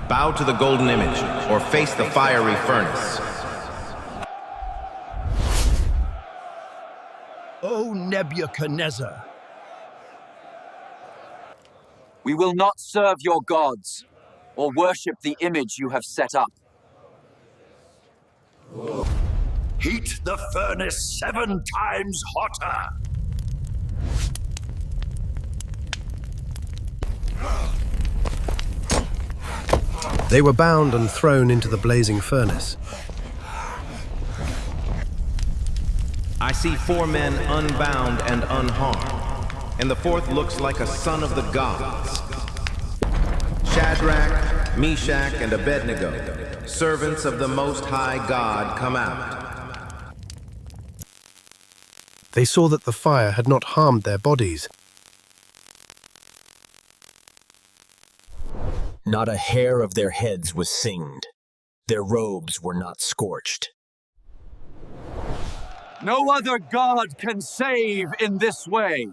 Bow to the golden image, or face the fiery furnace. O Nebuchadnezzar, We will not serve your gods or worship the image you have set up. heat the furnace 7 times hotter. They were bound and thrown into the blazing furnace. I see 4 men unbound and unharmed, and the 4th looks like a son of the gods. Shadrach, Meshach, and Abednego, servants of the Most High God, come out. They saw that the fire had not harmed their bodies. Not a hair of their heads was singed. Their robes were not scorched. No other god can save in this way.